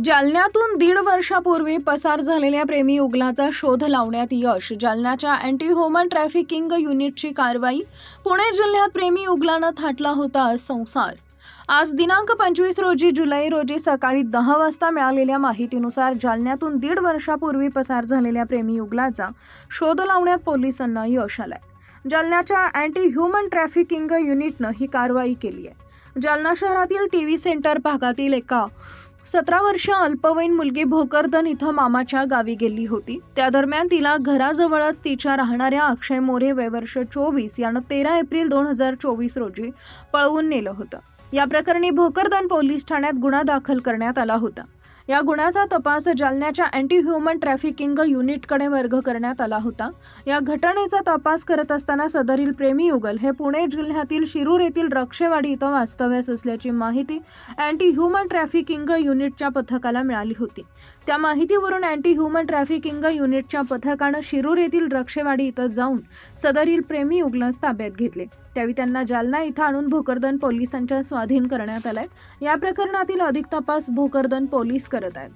जालन्यातून 1.5 वर्षापूर्वी पसार झालेल्या प्रेमी युगलाचा शोध लावण्यात यश. जालन्याच्या अँटी ह्युमन ट्रॅफिकिंग युनिटची कारवाई. पुणे जिल्ह्यात प्रेमी युगलानं थाटला होता संसार. आज दिनांक 25 जुलै रोजी सकाळी 10 वाजता मिळालेल्या माहितीनुसार जालन्यातून 1.5 वर्षापूर्वी पसार झालेल्या प्रेमी युगलाचा शोध लावण्यात पोलिसांना यश आलंय. जालन्याच्या अँटी ह्युमन ट्रॅफिकिंग युनिटनं ही कारवाई केली आहे. जालना शहरातील टीव्ही सेंटर भागातील एका 17 वर्षीय अल्पवयीन मुलगी भोकरदन इथं मामाच्या गावी गेली होती. त्या दरम्यान तिला घराजवळच तिच्या राहणाऱ्या अक्षय मोरे वय वर्ष 24 यानं 13 एप्रिल 2024 रोजी पळवून नेलं होतं. या प्रकरणी भोकरदन पोलीस ठाण्यात गुन्हा दाखल करण्यात आला होता. या गुन्ह्याचा तपास जालन्याच्या अँटी ह्युमन ट्रॅफिकिंग युनिटकडे वर्ग करण्यात आला होता. या घटनेचा तपास करत असताना सदरील प्रेमी युगल हे पुणे जिल्ह्यातील शिरूर येथील रक्षेवाडी इथं वास्तव्यास असल्याची माहिती अँटी ह्युमन ट्रॅफिकिंग युनिटच्या पथकाला मिळाली होती. त्या माहितीवरून अँटी ह्युमन ट्रॅफिकिंग युनिटच्या पथकानं शिरूर येथील रक्षेवाडी इथं जाऊन सदरील प्रेमी युगलास ताब्यात घेतले. त्यावेळी त्यांना जालना इथं आणून भोकरदन पोलिसांच्या स्वाधीन करण्यात आलाय. या प्रकरणातील अधिक तपास भोकरदन पोलीस करत आहेत.